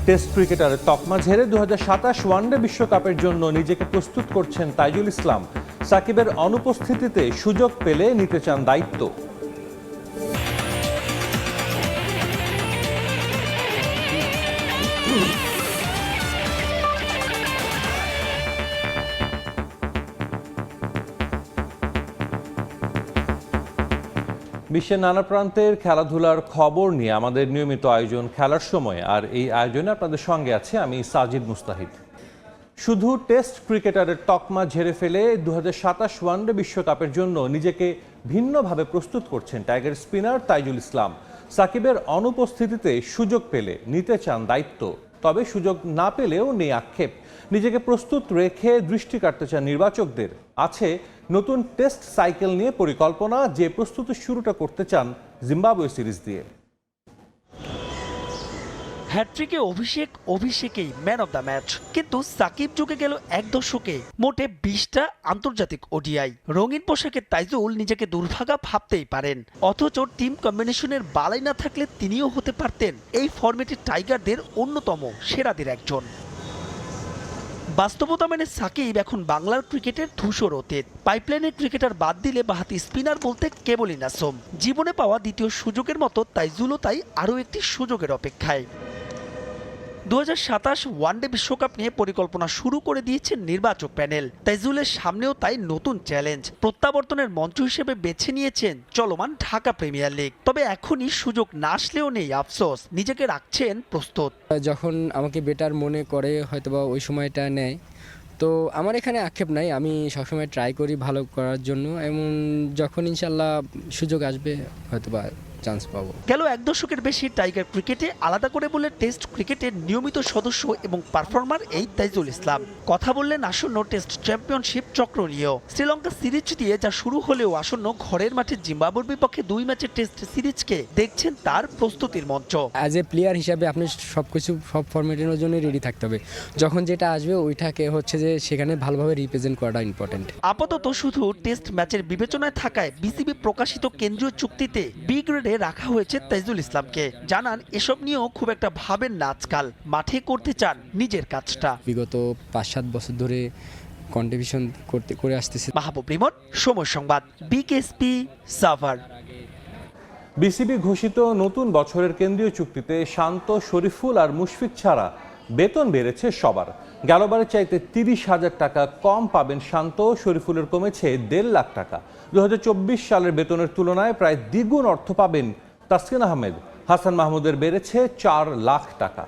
Test ক্রিকেটারের তকমা ঝেড়ে 2027 ওয়ানডে বিশ্বকাপের জন্য নিজেকে প্রস্তুত করছেন তাইজুল ইসলাম। সাকিবের অনুপস্থিতিতে সুযোগ পেলে নিতে চান দায়িত্ব। বিশ্বের নানা প্রান্তের খেলাধুলার খবর নিয়ে আমাদের নিয়মিত আয়োজন খেলার সময়, আর এই আয়োজনে আপনাদের সঙ্গে আছে আমি সাজিদ মুস্তাহিদ। শুধু টেস্ট ক্রিকেটারের তকমা ঝেড়ে ফেলে 2027 ওয়ানডে বিশ্বকাপের জন্য নিজেকে ভিন্নভাবে প্রস্তুত করছেন টাইগার স্পিনার তাইজুল ইসলাম। সাকিবের অনুপস্থিতিতে সুযোগ পেলে নিতে চান দায়িত্ব, তবে সুযোগ না পেলেও নেই আক্ষেপ। নিজেকে প্রস্তুত রেখে দৃষ্টি কাটতে চান নির্বাচকদের। আছে নতুন টেস্ট সাইকেল নিয়ে পরিকল্পনা, যে প্রস্তুতি শুরুটা করতে চান জিম্বাবুয়ে সিরিজ দিয়ে। হ্যাট্রিকে অভিষেকেই ম্যান অব দ্য ম্যাচ, কিন্তু সাকিব যুগে গেল এক দশকে মোটে 20টা আন্তর্জাতিক ওডিআই। রঙিন পোশাকে তাইজুল নিজেকে দুর্ভাগা ভাবতেই পারেন, অথচ টিম কম্বিনেশনের বালাই না থাকলে তিনিও হতে পারতেন এই ফরম্যাটে টাইগারদের অন্যতম সেরাদের একজন। বাস্তবতা মেনে সাকিব এখন বাংলার ক্রিকেটের ধূসর অতীত। পাইপলাইনের ক্রিকেটার বাদ দিলে বাহাতি স্পিনার বলতে কেবলই নাসুম। জীবনে পাওয়া দ্বিতীয় সুযোগের মতো তাইজুলও তাই আরও একটি সুযোগের অপেক্ষায়। 2027 ওয়ানডে বিশ্বকাপ নিয়ে পরিকল্পনা শুরু করে দিয়েছে নির্বাচক প্যানেল। তাইজুলের সামনেও তাই নতুন চ্যালেঞ্জ। প্রত্যাবর্তনের মঞ্চ হিসেবে বেছে নিয়েছেন চলমান ঢাকা প্রিমিয়ার লিগ। তবে এখনই সুযোগ না আসলেও নেই আফসোস, নিজেকে রাখছেন প্রস্তুত। যখন আমাকে বেটার মনে করে হয়তোবা ওই সময়টা নেয়, তো আমার এখানে আক্ষেপ নাই। আমি সবসময় ট্রাই করি ভালো করার জন্য, এবং যখন ইনশাল্লাহ সুযোগ আসবে হয়তোবা চান্স পাবো। গেল এক দশকের বেশি টাইগার ক্রিকেটে আলাদা করে বলে টেস্ট ক্রিকেটের নিয়মিত সদস্য এবং পারফর্মার এই তাইজুল ইসলাম। কথা বললেন আসন্ন টেস্ট চ্যাম্পিয়নশিপ চক্র নিয়েও। শ্রীলঙ্কা সিরিজ দিয়ে যা শুরু হলেও আসন্ন ঘরের মাঠে জিম্বাবুয়ের বিপক্ষে 2 ম্যাচের টেস্ট সিরিজকে দেখছেন তার প্রস্তুতির মঞ্চ। অ্যাজ এ প্লেয়ার হিসাবে আপনি সব ফরম্যাটের জন্য রেডি থাকতে হবে। যখন যেটা আসবে ওইটাকে হচ্ছে যে সেখানে ভালোভাবে রিপ্রেজেন্ট করাটা ইম্পর্টেন্ট। আপাতত শুধু টেস্ট ম্যাচের বিবেচনায় থাকায় বিসিবি প্রকাশিত কেন্দ্রীয় চুক্তিতে বি গ্রেডে রাখা হয়েছে তাইজুল ইসলামকে। জানান এসব নিয়েও খুব একটা ভাবেন না আজকাল, মাঠে করতে চান নিজের কাজটা। বিগত 5-7 বছর ধরে কন্ট্রিবিউশন করে আসতেছে। মাহবুব রিমন, সময় সংবাদ, বিকেএসপি, সাভার। বিসিবি ঘোষিত নতুন বছরের কেন্দ্রীয় চুক্তিতে শান্ত, শরীফুল আর মুশফিক ছাড়া বেতন বেড়েছে সবার। গেলবারের চাইতে 30,000 টাকা কম পাবেন শান্ত, শরীফুলের কমেছে 1.5 লাখ টাকা। 2024 সালের বেতনের তুলনায় প্রায় দ্বিগুণ অর্থ পাবেন তাসকিন আহমেদ। হাসান মাহমুদের বেড়েছে 4 লাখ টাকা।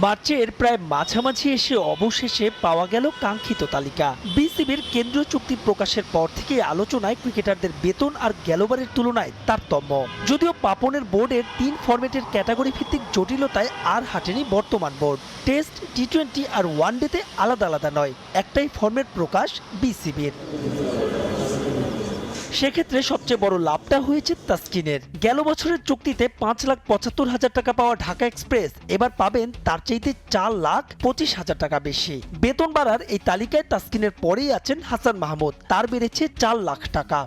মার্চের প্রায় মাঝামাঝি এসে অবশেষে পাওয়া গেল কাঙ্ক্ষিত তালিকা। বিসিবির কেন্দ্রীয় চুক্তি প্রকাশের পর থেকে আলোচনায় ক্রিকেটারদের বেতন আর গেলবারের তুলনায় তারতম্য। যদিও পাপনের বোর্ডের 3 ফরম্যাটের ক্যাটাগরি ভিত্তিক জটিলতায় আর হাঁটেনি বর্তমান বোর্ড। টেস্ট, টি20 আর ওয়ানডেতে আলাদা আলাদা নয়, একটাই ফরম্যাট প্রকাশ বিসিবির। সেক্ষেত্রে সবচেয়ে বড় লাভটা হয়েছে তাসকিনের। গেল বছরের চুক্তিতে 5,75,000 টাকা পাওয়া ঢাকা এক্সপ্রেস এবার পাবেন তার চাইতে 4,25,000 টাকা বেশি। বেতন বাড়ার এই তালিকায় তাসকিনের পরেই আছেন হাসান মাহমুদ, তার বেড়েছে 4 লাখ টাকা।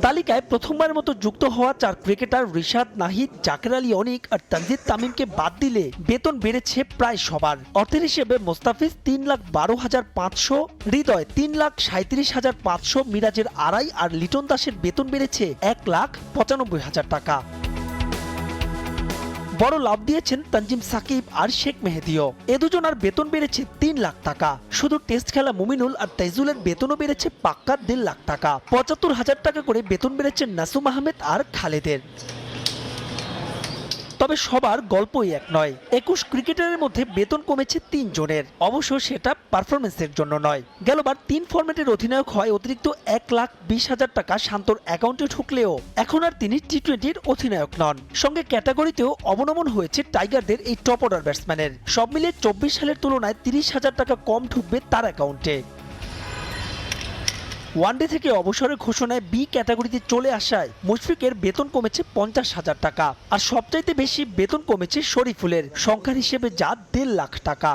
তালিকায় প্রথমবারের মতো যুক্ত হওয়া 4 ক্রিকেটার রিশাদ, নাহিদ, জাকের আলী অনিক আর তানজিদ তামিমকে বাদ দিলে বেতন বেড়েছে প্রায় সবার। অর্থের হিসেবে মোস্তাফিজ 3,12,500, হৃদয় 3,37,500, মিরাজের 2.5 আর লিটন দাসের বেতন বেড়েছে 1,95,000 টাকা। বড় লাভ দিয়েছেন তানজিম সাকিব আর শেখ মেহেদিও। এ দুজনার বেতন বেড়েছে 3 লাখ টাকা। শুধু টেস্ট খেলা মুমিনুল আর তাইজুলের বেতনও বেড়েছে পাক্কা 1.5 লাখ টাকা। 75,000 টাকা করে বেতন বেড়েছে নাসুম আহমেদ আর খালেদের। তবে সবার গল্পই এক নয়। 21 ক্রিকেটারের মধ্যে বেতন কমেছে 3 জনের, অবশ্য সেটা পারফরমেন্সের জন্য নয়। গেলবার 3 ফরম্যাটের অধিনায়ক হয় অতিরিক্ত 1,20,000 টাকা শান্তর অ্যাকাউন্টে ঢুকলেও এখন আর তিনি টি20-র অধিনায়ক নন। সঙ্গে ক্যাটাগরিতেও অবনমন হয়েছে টাইগারদের এই টপ অর্ডার ব্যাটসম্যানের। সব মিলে 24 সালের তুলনায় 30,000 টাকা কম ঢুকবে তার অ্যাকাউন্টে। ওয়ানডে থেকে অবসরের ঘোষণায় বি ক্যাটাগরিতে চলে আসায় মুশফিকের বেতন কমেছে 50,000 টাকা, আর সবচাইতে বেশি বেতন কমেছে শরীফুলের, সংখ্যার হিসেবে যা 1.5 লাখ টাকা।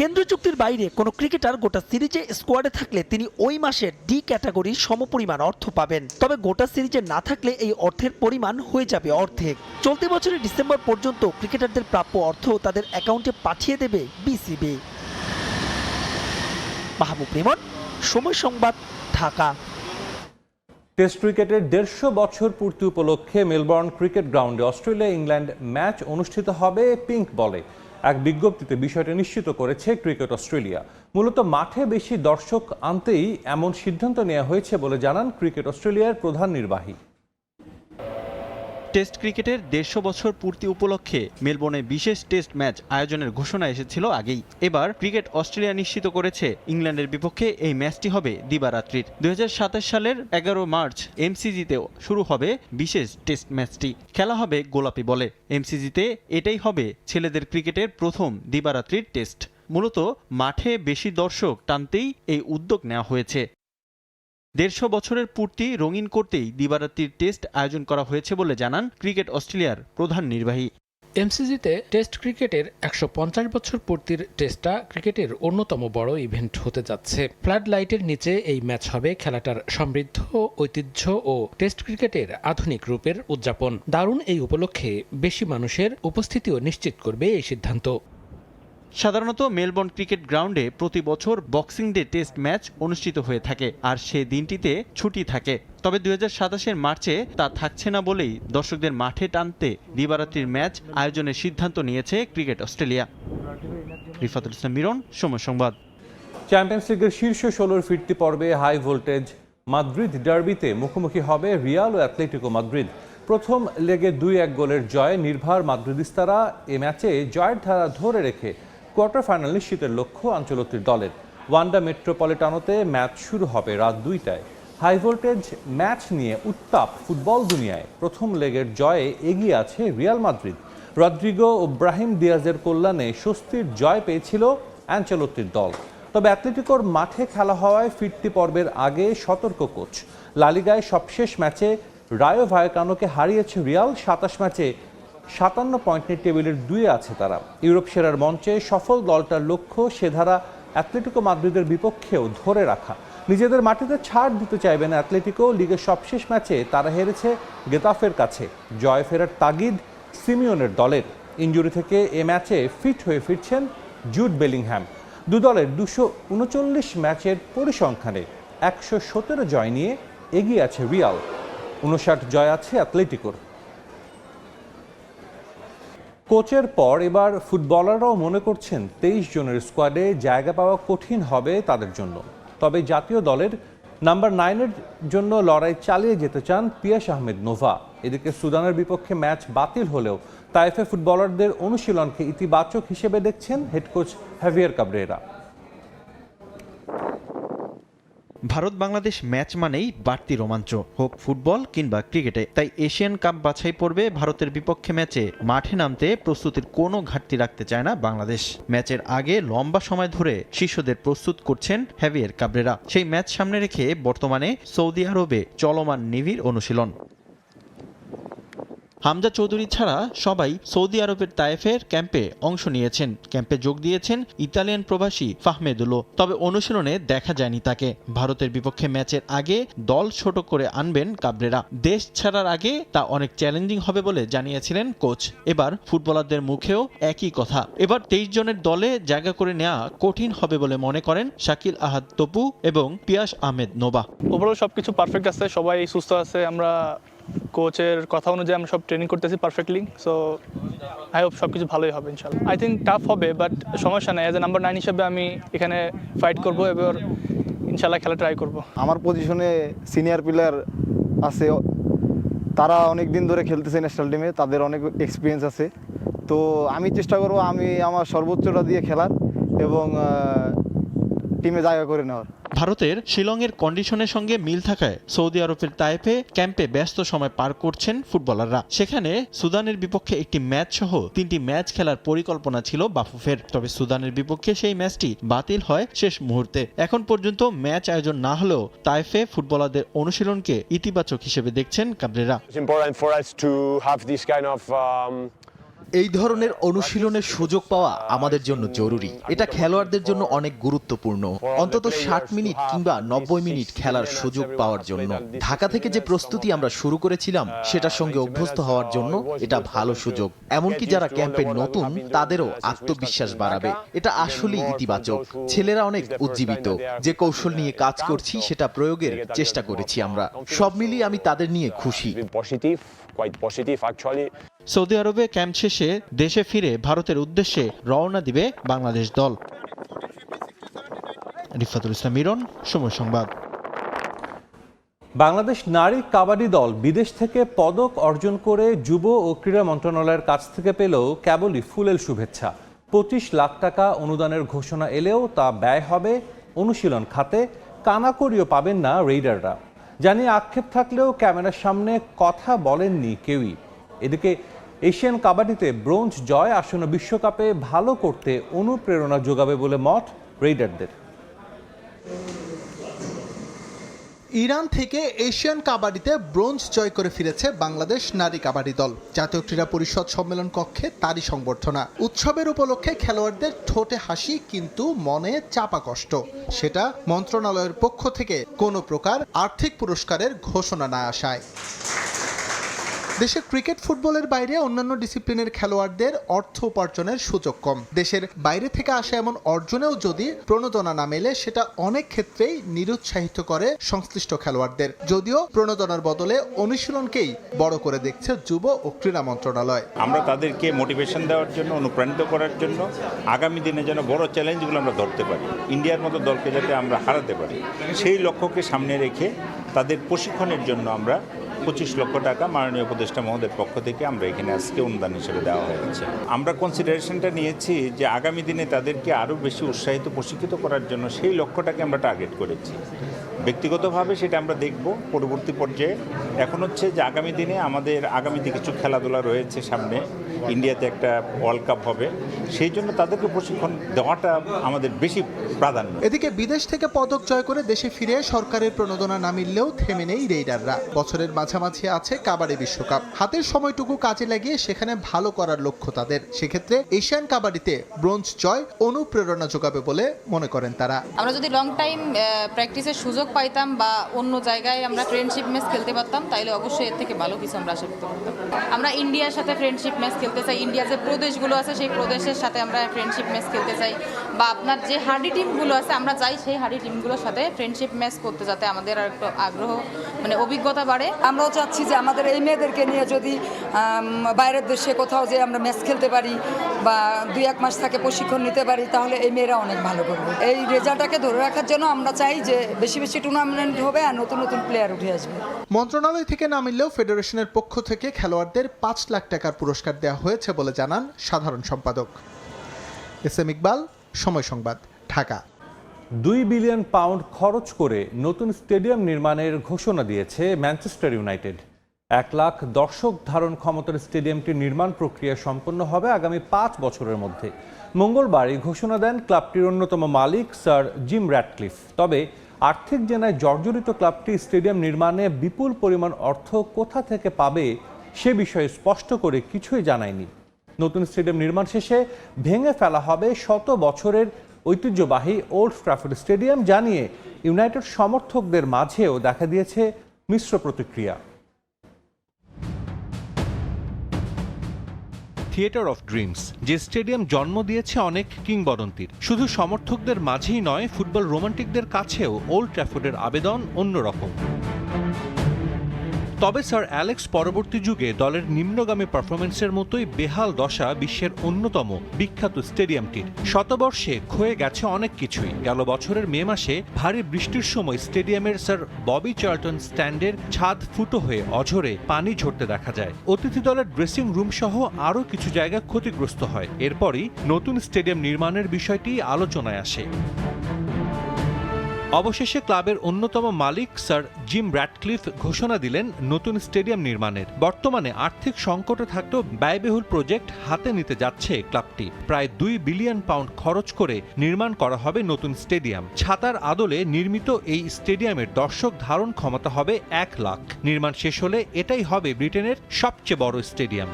কেন্দ্রীয় চুক্তির বাইরে কোনো ক্রিকেটার গোটা সিরিজে স্কোয়াডে থাকলে তিনি ওই মাসের ডি ক্যাটাগরির সমপরিমাণ অর্থ পাবেন। তবে গোটা সিরিজে না থাকলে এই অর্থের পরিমাণ হয়ে যাবে অর্ধেক। চলতি বছরের ডিসেম্বর পর্যন্ত ক্রিকেটারদের প্রাপ্য অর্থ তাদের অ্যাকাউন্টে পাঠিয়ে দেবে বিসিবি। মাহবুব রিমন, সময় সংবাদ, ঢাকা। টেস্ট ক্রিকেটের 150 বছর পূর্তি উপলক্ষে মেলবোর্ন ক্রিকেট গ্রাউন্ডে অস্ট্রেলিয়া ইংল্যান্ড ম্যাচ অনুষ্ঠিত হবে পিঙ্ক বলে। এক বিজ্ঞপ্তিতে বিষয়টি নিশ্চিত করেছে ক্রিকেট অস্ট্রেলিয়া। মূলত মাঠে বেশি দর্শক আনতেই এমন সিদ্ধান্ত নেওয়া হয়েছে বলে জানান ক্রিকেট অস্ট্রেলিয়ার প্রধান নির্বাহী। টেস্ট ক্রিকেটের 150 বছর পূর্তি উপলক্ষে মেলবোর্নে বিশেষ টেস্ট ম্যাচ আয়োজনের ঘোষণা এসেছিল আগেই। এবার ক্রিকেট অস্ট্রেলিয়া নিশ্চিত করেছে ইংল্যান্ডের বিপক্ষে এই ম্যাচটি হবে দিবারাত্রির। 2027 সালের 11 মার্চ এমসিজিতে শুরু হবে বিশেষ টেস্ট ম্যাচটি। খেলা হবে গোলাপি বলে। এমসিজিতে এটাই হবে ছেলেদের ক্রিকেটের প্রথম দিবারাত্রির টেস্ট। মূলত মাঠে বেশি দর্শক টানতেই এই উদ্যোগ নেওয়া হয়েছে। 150 বছরের পূর্তি রঙিন করতেই দিবারাত্রির টেস্ট আয়োজন করা হয়েছে বলে জানান ক্রিকেট অস্ট্রেলিয়ার প্রধান নির্বাহী। এমসিজিতে টেস্ট ক্রিকেটের 150 বছর পূর্তির টেস্টটা ক্রিকেটের অন্যতম বড় ইভেন্ট হতে যাচ্ছে। ফ্লাড লাইটের নিচে এই ম্যাচ হবে খেলাটার সমৃদ্ধ ঐতিহ্য ও টেস্ট ক্রিকেটের আধুনিক রূপের উদযাপন। দারুণ এই উপলক্ষে বেশি মানুষের উপস্থিতিও নিশ্চিত করবে এই সিদ্ধান্ত। সাধারণত মেলবোর্ন ক্রিকেট গ্রাউন্ডে প্রতি বছর বক্সিং ডে টেস্ট ম্যাচ অনুষ্ঠিত হয়ে থাকে, আর সে দিনটিতে ছুটি থাকে। তবে 2027 মার্চে তা থাকছে না বলেই দর্শকদের মাঠে টানতে দিবারাত্রির ম্যাচ আয়োজনের সিদ্ধান্ত নিয়েছে ক্রিকেট অস্ট্রেলিয়া। রিফাতুল ইসলাম মিরন, সময় সংবাদ। চ্যাম্পিয়ন্স লিগের শীর্ষ 16 ফিরতি পর্বে হাই ভোল্টেজ মাদ্রিদ ডার্বিতে মুখোমুখি হবে রিয়াল ও অ্যাটলেটিকো মাদ্রিদ। প্রথম লেগে 2-1 গোলের জয়ে নির্ভর মাদ্রিদিস্তারা এ ম্যাচে জয়ের ধারা ধরে রেখে কোয়ার্টার ফাইনাল নিশ্চিতের লক্ষ্য আঞ্চলতির দলের। ওয়ান্ডা মেট্রোপলিটানোতে ম্যাচ শুরু হবে রাত 2টায়। হাই ভোল্টেজ ম্যাচ নিয়ে উত্তাপ ফুটবল দুনিয়ায়। প্রথম লেগের জয়ে এগিয়ে আছে রিয়াল মাদ্রিদ। রদ্রিগো ও ব্রাহিম দিয়াজের কল্যাণে স্বস্তির জয় পেয়েছিল আঞ্চলতির দল। তবে অ্যাটলেটিকোর মাঠে খেলা হওয়ায় ফিরতি পর্বের আগে সতর্ক কোচ। লা লিগায় সবশেষ ম্যাচে রায়ো ভায়াকানোকে হারিয়েছে রিয়াল। 27 ম্যাচে 57 পয়েন্ট নিয়ে টেবিলের 2-এ আছে তারা। ইউরোপ সেরার মঞ্চে সফল দলটার লক্ষ্য সে ধারা অ্যাটলেটিকো মাদ্রিদের বিপক্ষেও ধরে রাখা। নিজেদের মাটিতে ছাড় দিতে চাইবে না অ্যাটলেটিকো। লিগের সবশেষ ম্যাচে তারা হেরেছে গেতাফের কাছে। জয় ফেরার তাগিদ সিমিওনের দলের। ইনজুরি থেকে এ ম্যাচে ফিট হয়ে ফিরছেন জুড বেলিংহ্যাম। দু দলের 239 ম্যাচের পরিসংখ্যানে 117 জয় নিয়ে এগিয়ে আছে রিয়াল। 59 জয় আছে অ্যাটলেটিকোর। কোচের পর এবার ফুটবলাররাও মনে করছেন 23 জনের স্কোয়াডে জায়গা পাওয়া কঠিন হবে তাদের জন্য। তবে জাতীয় দলের নাম্বার 9-এর জন্য লড়াই চালিয়ে যেতে চান পিয়াস আহমেদ নোভা। এদিকে সুদানের বিপক্ষে ম্যাচ বাতিল হলেও তাইফে ফুটবলারদের অনুশীলনকে ইতিবাচক হিসেবে দেখছেন head coach হাভিয়ার Cabrera. Bharat Bangladesh match মানেই বাড়তি রোমাঞ্চ, হোক ফুটবল কিংবা ক্রিকেটে। তাই এশিয়ান কাপ বাছাই পর্বে ভারতের বিপক্ষে ম্যাচে মাঠে নামতে প্রস্তুতির কোনো ঘাটতি রাখতে চায় না বাংলাদেশ। ম্যাচের আগে লম্বা সময় ধরে শিশুদের প্রস্তুত করছেন হাভিয়ার কাবরেরা। সেই ম্যাচ সামনে রেখে বর্তমানে সৌদি আরবে চলমান নেভির অনুশীলন। হামজা চৌধুরী ছাড়া সবাই সৌদি আরবের তায়েফের ক্যাম্পে অংশ নিয়েছেন। ক্যাম্পে যোগ দিয়েছেন ইতালিয়ান প্রবাসী ফাহমেদুলো। তবে অনুশীলনে দেখা যায়নি তাকে। ভারতের বিপক্ষে ম্যাচের আগে দল ছোট করে আনবেন কাবরেরা। দেশ ছাড়ার আগে তা অনেক চ্যালেঞ্জিং হবে বলে জানিয়েছিলেন কোচ। এবার ফুটবলারদের মুখেও একই কথা। এবার 23 জনের দলে জায়গা করে নেওয়া কঠিন হবে বলে মনে করেন শাকিল আহাদ তপু এবং পিয়াস আহমেদ নোভা। ওভারঅল সবকিছু পারফেক্ট আছে, সবাই সুস্থ আছে। আমরা কোচের কথা অনুযায়ী আমরা সব ট্রেনিং করতেছি পারফেক্টলি। সো আই হোপ সবকিছু ভালোই হবে ইনশাআল্লাহ। আই থিঙ্ক টাফ হবে, বাট সমস্যা নাই। অ্যাজ এ নাম্বার 9 হিসেবে আমি এখানে ফাইট করবো, এবার ইনশাআল্লাহ খেলা ট্রাই করব। আমার পজিশনে সিনিয়র প্লেয়ার আছে, তারা অনেক দিন ধরে খেলতেছে ন্যাশনাল টিমে, তাদের অনেক এক্সপিরিয়েন্স আছে। তো আমি চেষ্টা করব আমি আমার সর্বোচ্চটা দিয়ে খেলার এবং টিমে জায়গা করে নেওয়ার। ভারতের শিলংয়ের কন্ডিশনের সঙ্গে মিল থাকায় সৌদি আরবের তায়েফে ক্যাম্পে ব্যস্ত সময় পার করছেন ফুটবলাররা। সেখানে সুদানের বিপক্ষে একটি ম্যাচ সহ 3টি ম্যাচ খেলার পরিকল্পনা ছিল বাফুফের। তবে সুদানের বিপক্ষে সেই ম্যাচটি বাতিল হয় শেষ মুহূর্তে। এখন পর্যন্ত ম্যাচ আয়োজন না হলেও তায়েফে ফুটবলারদের অনুশীলনকে ইতিবাচক হিসেবে দেখছেন কাবরেরা। এই ধরনের অনুশীলনের সুযোগ পাওয়া আমাদের জন্য জরুরি। এটা খেলোয়াড়দের জন্য অনেক গুরুত্বপূর্ণ, অন্তত 60 মিনিট কিংবা 90 মিনিট খেলার সুযোগ পাওয়ার জন্য। ঢাকা থেকে যে প্রস্তুতি আমরা শুরু করেছিলাম সেটার সঙ্গে অভ্যস্ত হওয়ার জন্য এটা ভালো সুযোগ। এমনকি যারা ক্যাম্পে নতুন তাদেরও আত্মবিশ্বাস বাড়াবে। এটা আসলেই ইতিবাচক। ছেলেরা অনেক উজ্জীবিত। যে কৌশল নিয়ে কাজ করছি সেটা প্রয়োগের চেষ্টা করেছি আমরা। সব মিলিয়ে আমি তাদের নিয়ে খুশি। সৌদি আরবে ক্যাম্প শেষে দেশে ফিরে ভারতের উদ্দেশ্যে রওনা দিবে বাংলাদেশ দল। রিফাতুল ইসলাম মিরন, সময় সংবাদ। বাংলাদেশ নারী কাবাডি দল বিদেশ থেকে পদক অর্জন করে যুব ও ক্রীড়া মন্ত্রণালয়ের কাছ থেকে পেলেও কেবলই ফুলেল শুভেচ্ছা। 25 লাখ টাকা অনুদানের ঘোষণা এলেও তা ব্যয় হবে অনুশীলন খাতে, কানাকড়িও পাবেন না রেইডাররা। জানিয়ে আক্ষেপ থাকলেও ক্যামেরার সামনে কথা বলেননি কেউই। এদিকে এশিয়ান কাবাডিতে ব্রোঞ্জ জয় আসন্ন বিশ্বকাপে ভালো করতে অনুপ্রেরণা যোগাবে বলে মত রেইডারদের। ইরান থেকে এশিয়ান কাবাডিতে ব্রোঞ্জ জয় করে ফিরেছে বাংলাদেশ নারী কাবাডি দল। জাতীয় ক্রীড়া পরিষদ সম্মেলন কক্ষে তারই সংবর্ধনা। উৎসবের উপলক্ষে খেলোয়াড়দের ঠোঁটে হাসি কিন্তু মনে চাপা কষ্ট। সেটা মন্ত্রণালয়ের পক্ষ থেকে কোনো প্রকার আর্থিক পুরস্কারের ঘোষণা না আসায়। দেশের ক্রিকেট ফুটবলের বাইরে অন্যান্য ডিসিপ্লিনের খেলোয়াড়দের অর্থ উপার্জনের সুযোগ কম। দেশের বাইরে থেকে আসা এমন অর্জনেও যদি প্রণোদনা না মেলে সেটা অনেক ক্ষেত্রেই নিরুৎসাহিত করে সংশ্লিষ্ট খেলোয়াড়দের। যদিও প্রণোদনার বদলে অনুশীলনকেই বড় করে দেখছে যুব ও ক্রীড়া মন্ত্রণালয়। আমরা তাদেরকে মোটিভেশন দেওয়ার জন্য, অনুপ্রাণিত করার জন্য আগামী দিনে যেন বড় চ্যালেঞ্জগুলো আমরা ধরতে পারি, ইন্ডিয়ার মতো দলকে যাতে আমরা হারাতে পারি, সেই লক্ষ্যকে সামনে রেখে তাদের প্রশিক্ষণের জন্য আমরা 25 লক্ষ টাকা মাননীয় উপদেষ্টা মহোদয়ের পক্ষ থেকে আমরা এখানে আজকে অনুদান হিসেবে দেওয়া হয়েছে। আমরা কনসিডারেশনটা নিয়েছি যে আগামী দিনে তাদেরকে আরও বেশি উৎসাহিত, প্রশিক্ষিত করার জন্য সেই লক্ষ্যটাকে আমরা টার্গেট করেছি। ব্যক্তিগতভাবে সেটা আমরা দেখব পরবর্তী পর্যায়ে। এখন হচ্ছে যে আগামী দিনে আমাদের আগামীতে কিছু খেলাধুলা রয়েছে সামনে, ইন্ডিয়াতে একটা ওয়ার্ল্ড কাপ হবে, সেই জন্য তাদেরকে প্রশিক্ষণ দেওয়াটা আমাদের বেশি প্রাধান্য। এদিকে বিদেশ থেকে পদক জয় করে দেশে ফিরে সরকারের প্রণোদনা না মিললেও থেমে নেই রেইডাররা। বছরের মাঝামাঝি আছে কাবাডি বিশ্বকাপ। হাতের সময়টুকু কাজে লাগিয়ে সেখানে ভালো করার লক্ষ্য তাদের। সেক্ষেত্রে এশিয়ান কাবাডিতে ব্রোঞ্জ জয় অনুপ্রেরণা যোগাবে বলে মনে করেন তারা। আমরা যদি লং টাইম প্র্যাকটিসের সুযোগ পাইতাম বা অন্য জায়গায় আমরা ফ্রেন্ডশিপ ম্যাচ খেলতে পারতাম, তাইলে অবশ্যই এর থেকে ভালো কিছু আমরা আশা করতে পারতাম। আমরা ইন্ডিয়ার সাথে ফ্রেন্ডশিপ ম্যাচ খেলতে চাই, ইন্ডিয়ার যে প্রদেশগুলো আছে সেই প্রদেশের সাথে আমরা ফ্রেন্ডশিপ ম্যাচ খেলতে চাই, বা আপনার যে হার্ডি টিমগুলো আছে আমরা চাই সেই হার্ডি টিমগুলোর সাথে ফ্রেন্ডশিপ ম্যাচ করতে, যাতে আমাদের আর একটু আগ্রহ মানে অভিজ্ঞতা বাড়ে। আমরাও চাচ্ছি যে আমাদের এই মেয়েদেরকে নিয়ে যদি বাইরের দেশে কোথাও যে আমরা ম্যাচ খেলতে পারি বা 2-1 মাস থাকে প্রশিক্ষণ নিতে পারি, তাহলে এই মেয়েরা অনেক ভালো করবে। এই রেজাল্টটাকে ধরে রাখার জন্য আমরা চাই যে বেশি বেশি টুর্নামেন্ট হবে আর নতুন নতুন প্লেয়ার উঠে আসবে। মন্ত্রণালয় থেকে না মিললেও ফেডারেশনের পক্ষ থেকে খেলোয়াড়দের 5 লাখ টাকার পুরস্কার দেওয়া হয়েছে বলে জানান সাধারণ সম্পাদক। এস এম ইকবাল, সময় সংবাদ, ঢাকা। 2 বিলিয়ন পাউন্ড খরচ করে নতুন স্টেডিয়াম নির্মাণের ঘোষণা দিয়েছে ম্যানচেস্টার ইউনাইটেড। 1 লাখ দর্শক ধারণ ক্ষমতার স্টেডিয়ামটির নির্মাণ প্রক্রিয়া সম্পন্ন হবে আগামী 5 বছরের মধ্যে। মঙ্গলবার এই ঘোষণা দেন ক্লাবটির অন্যতম মালিক স্যার জিম র্যাটক্লিফ। তবে আর্থিক জেনায় জর্জরিত ক্লাবটি স্টেডিয়াম নির্মাণে বিপুল পরিমাণ অর্থ কোথা থেকে পাবে সে বিষয়ে স্পষ্ট করে কিছুই জানায়নি। নতুন স্টেডিয়াম নির্মাণ শেষে ভেঙে ফেলা হবে 100 বছরের ঐতিহ্যবাহী ওল্ড ট্র্যাফোর্ড স্টেডিয়াম, জানিয়ে ইউনাইটেড সমর্থকদের মাঝেও দেখা দিয়েছে মিশ্র প্রতিক্রিয়া। থিয়েটার অফ ড্রিমস, যে স্টেডিয়াম জন্ম দিয়েছে অনেক কিংবদন্তির, শুধু সমর্থকদের মাঝেই নয়, ফুটবল রোমান্টিকদের কাছেও ওল্ড ট্র্যাফোর্ডের আবেদন অন্যরকম। তবে স্যার অ্যালেক্স পরবর্তী যুগে দলের নিম্নগামী পারফরমেন্সের মতোই বেহাল দশা বিশ্বের অন্যতম বিখ্যাত স্টেডিয়ামটির। শতবর্ষে ক্ষয়ে গেছে অনেক কিছুই। গেল বছরের মে মাসে ভারী বৃষ্টির সময় স্টেডিয়ামের স্যার ববি চার্লটন স্ট্যান্ডের ছাদ ফুটো হয়ে অঝরে পানি ঝরতে দেখা যায়। অতিথি দলের ড্রেসিং রুম সহ আরও কিছু জায়গা ক্ষতিগ্রস্ত হয়। এরপরই নতুন স্টেডিয়াম নির্মাণের বিষয়টি আলোচনায় আসে। অবশেষে ক্লাবের অন্যতম মালিক স্যার জিম র্যাটক্লিফ ঘোষণা দিলেন নতুন স্টেডিয়াম নির্মাণের। বর্তমানে আর্থিক সংকটে থাকলেও ব্যয়বহুল প্রজেক্ট হাতে নিতে যাচ্ছে ক্লাবটি। প্রায় 2 বিলিয়ন পাউন্ড খরচ করে নির্মাণ করা হবে নতুন স্টেডিয়াম। ছাতার আদলে নির্মিত এই স্টেডিয়ামের দর্শক ধারণ ক্ষমতা হবে 1 লাখ। নির্মাণ শেষ হলে এটাই হবে ব্রিটেনের সবচেয়ে বড় স্টেডিয়াম।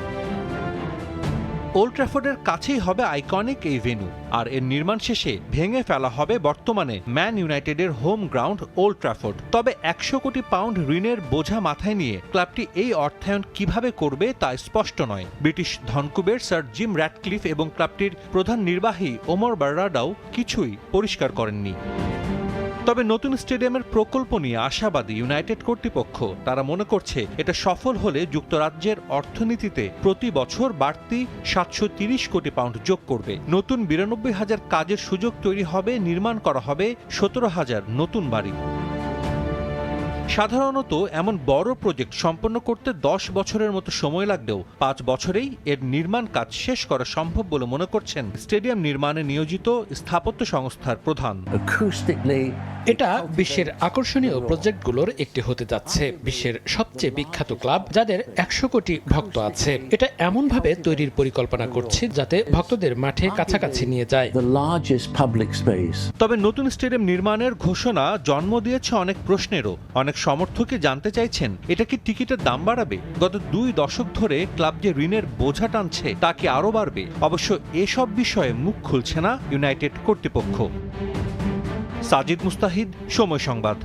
ওল্ড ট্র্যাফোর্ডের কাছেই হবে আইকনিক এই ভেন্যু, আর এর নির্মাণ শেষে ভেঙে ফেলা হবে বর্তমানে ম্যান ইউনাইটেডের হোম গ্রাউন্ড ওল্ড ট্র্যাফোর্ড। তবে 100 কোটি পাউন্ড ঋণের বোঝা মাথায় নিয়ে ক্লাবটি এই অর্থায়ন কিভাবে করবে তা স্পষ্ট নয়। ব্রিটিশ ধনকুবের স্যার জিম র্যাটক্লিফ এবং ক্লাবটির প্রধান নির্বাহী ওমর বাররাডাও কিছুই পরিষ্কার করেননি। তবে নতুন স্টেডিয়ামের প্রকল্প নিয়ে আশাবাদী ইউনাইটেড কর্তৃপক্ষ। তারা মনে করছে এটা সফল হলে যুক্তরাজ্যের অর্থনীতিতে প্রতি বছর বাড়তি 730 কোটি পাউন্ড যোগ করবে। নতুন 92,000 কাজের সুযোগ তৈরি হবে, নির্মাণ করা হবে 17,000 নতুন বাড়ি। সাধারণত এমন বড় প্রজেক্ট সম্পন্ন করতে 10 বছরের মতো সময় লাগলেও 5 বছরেই এর নির্মাণ কাজ শেষ করা সম্ভব বলে মনে করছেন স্টেডিয়াম নির্মাণে নিয়োজিত স্থাপত্য সংস্থার প্রধান। এটা বিশ্বের আকর্ষণীয় প্রজেক্টগুলোর একটি হতে যাচ্ছে। বিশ্বের সবচেয়ে বিখ্যাত ক্লাব যাদের 100 কোটি ভক্ত আছে, এটা এমনভাবে তৈরির পরিকল্পনা করছে যাতে ভক্তদের মাঠে কাছাকাছি নিয়ে যায়। তবে নতুন স্টেডিয়াম নির্মাণের ঘোষণা জন্ম দিয়েছে অনেক প্রশ্নেরও। অনেক সমর্থকই জানতে চাইছেন এটা কি টিকিটের দাম বাড়াবে? গত 2 দশক ধরে ক্লাব যে ঋণের বোঝা টানছে তা কি আরও বাড়বে? অবশ্য এসব বিষয়ে মুখ খুলছে না ইউনাইটেড কর্তৃপক্ষ। সাজিদ মুস্তাহিদ, সময় সংবাদ।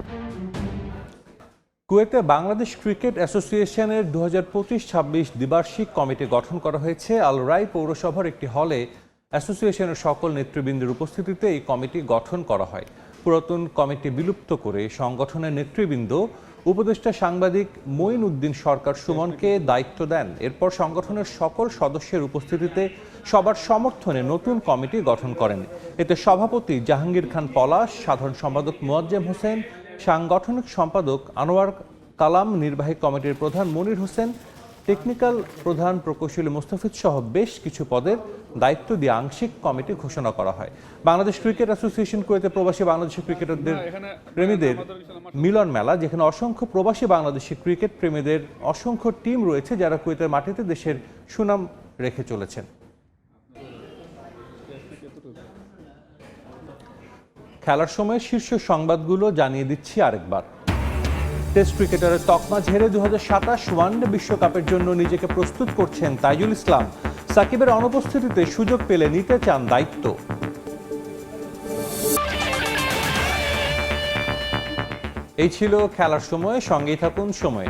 কুয়েতে বাংলাদেশ ক্রিকেট অ্যাসোসিয়েশনের 2025-26 দ্বিবার্ষিক কমিটি গঠন করা হয়েছে। আল রাই পৌরসভার একটি হলে অ্যাসোসিয়েশনের সকল নেতৃবৃন্দের উপস্থিতিতে এই কমিটি গঠন করা হয়। পুরাতন কমিটি বিলুপ্ত করে সংগঠনের নেতৃবৃন্দ উপদেষ্টা সাংবাদিক মঈন উদ্দিন সরকার সুমনকে দায়িত্ব দেন। এরপর সংগঠনের সকল সদস্যের উপস্থিতিতে সবার সমর্থনে নতুন কমিটি গঠন করেন। এতে সভাপতি জাহাঙ্গীর খান পলাশ, সাধারণ সম্পাদক মোয়াজ্জেম হোসেন, সাংগঠনিক সম্পাদক আনোয়ার কালাম, নির্বাহী কমিটির প্রধান মনির হোসেন, টেকনিক্যাল প্রধান প্রকৌশলী মোস্তাফিজ সহ বেশ কিছু পদের দায়িত্ব দিয়ে আংশিক কমিটি ঘোষণা করা হয়। বাংলাদেশ ক্রিকেট অ্যাসোসিয়েশন কুয়েতে প্রবাসী বাংলাদেশি ক্রিকেটারদের প্রেমীদের মিলন মেলা, যেখানে অসংখ্য প্রবাসী বাংলাদেশি ক্রিকেট প্রেমীদের অসংখ্য টিম রয়েছে যারা কুয়েতের মাটিতে দেশের সুনাম রেখে চলেছেন। খেলার সময় শীর্ষ সংবাদগুলো জানিয়ে দিচ্ছি আরেকবার। টেস্ট ক্রিকেটারের তকমা ঝেড়ে 2027 ওয়ানডে বিশ্বকাপের জন্য নিজেকে প্রস্তুত করছেন তাইজুল ইসলাম। সাকিবের অনুপস্থিতিতে সুযোগ পেলে নিতে চান দায়িত্ব। এই ছিল খেলার সময়, সঙ্গেই থাকুন সময়ে।